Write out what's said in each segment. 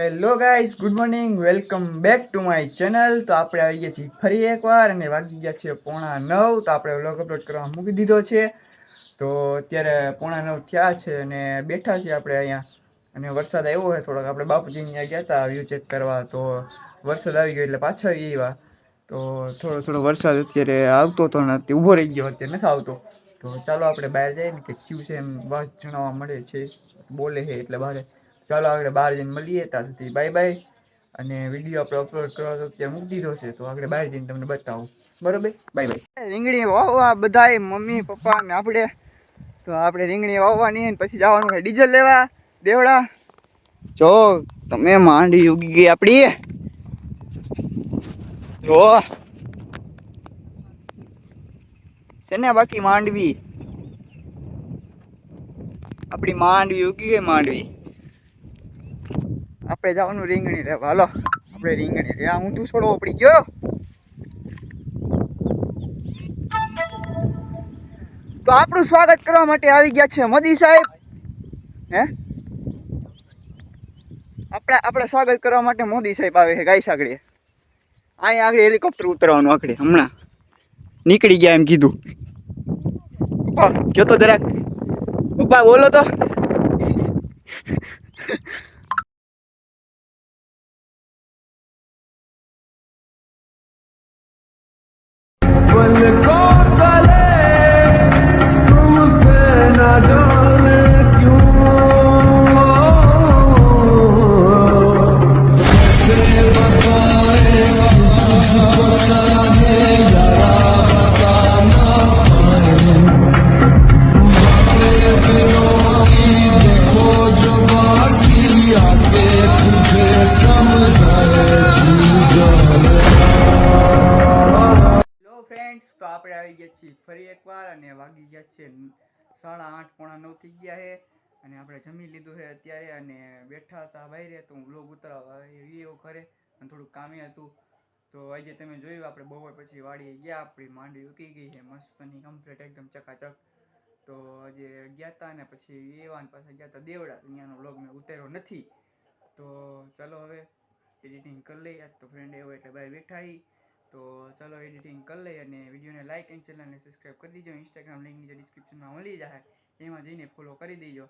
Hello guys, good morning, welcome back to my channel. તો આપણે આવી ગયા છીએ ફરી એકવાર અને વાગી ગયા છે 8:45. તો આપણે વ્લોગ અપલોડ કરવા મૂકી દીધો છે. તો અત્યારે 8:45 થયા છે અને બેઠા છીએ આપણે અહીંયા. અને વરસાદ આવ્યો હોય થોડોક. આપણે બાપુજી ત્યાં ગયા હતા વ્યૂ ચેક કરવા, તો વરસાદ આવી ગયો એટલે પાછા આવ્યા. તો થોડો થોડો વરસાદ અત્યારે આવતો હતો ને અત્યારે ઊભો રહી ગયો, અત્યારે નથી આવતો. તો ચાલો આપણે બહાર જઈએ ને કે ક્યુ છે એમ વાત જણાવવા મળે છે, બોલે છે એટલે બહાર. ચાલો આપણે બહાર જઈને મળીએ. ત્યાં સુધી બાય બાય. અને વિડીયો આપણે અપલોડ કરવા તો ત્યાં મૂકી દીધો છે, તો આપણે બહાર જઈને તમને બતાવું. બરોબર, બાય બાય. રીંગણી વાવવા બધાય મમ્મી પપ્પા ને આપણે. તો આપણે રીંગણી વાવવાની પછી જવાનું છે ડીઝલ લેવા દેવડા. જો તમે માંડી ઉગી ગઈ આપડી. જો છે ને બાકી માંડવી આપડી માંડવી ઉગી ગઈ. માંડવી આપણે જવાનું રીંગણી લેવા. હાલો આપણે રીંગણી લે. હું તું છોડવો પડી ગયો. તો આપણું સ્વાગત કરવા માટે આવી ગયા છે મોદી સાહેબ. હે આપણે સ્વાગત કરવા માટે મોદી સાહેબ આવે છે. ગાય સાગડે અહીંયા આગળ હેલિકોપ્ટર ઉતરવાનું. આખડે હમણાં નીકળી ગયા એમ કીધું. પપ્પા કયો તો જરાક. પપ્પા બોલો તો. ફ્રેન્ડ્સ, તો આપણે આવી ગયા છીએ ફરી એકવાર અને વાગી ગયા છે 8:30 9 થઈ ગયા છે. અને આપણે જમી લીધું છે અત્યારે અને બેઠા હતા બહાર. તો હું વ્લોગ ઉતારવા એવો ઘરે અને થોડુંક કામે હતું. તો આજે તમે જોયું આપણે બપોર પછી વાડીએ ગયા. આપણી માંડવી ઉકી ગઈ છે મસ્તની કમ્પ્લીટ એકદમ ચકાચક. તો આજે ગયા હતા ને પછી એવાન પાછા ગયા હતા દેવડા. ત્યાંનો વ્લોગ મેં ઉતાર્યો નથી. તો ચાલો હવે એડિટિંગ કરી લઈએ. તો ફ્રેન્ડ એવો એટલે બહાર બેઠા. તો ચાલો એડિટિંગ કરી લઈએ અને વિડીયોને લાઇક અને ચેનલને સબસ્ક્રાઈબ કરી દીજો. ઇન્સ્ટાગ્રામ લિંક નીચે ડિસ્ક્રિપ્શનમાં મળી જાય, એમાં જઈને ફોલો કરી દેજો.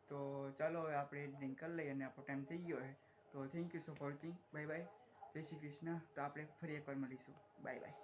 તો ચાલો હવે આપણે એડિટિંગ કરી લઈએ અને આપણો ટાઈમ થઈ ગયો છે. તો thank you so for watching. Bye bye. જય શ્રી કૃષ્ણ. તો આપણે ફરી એકવાર મળીશું. Bye bye.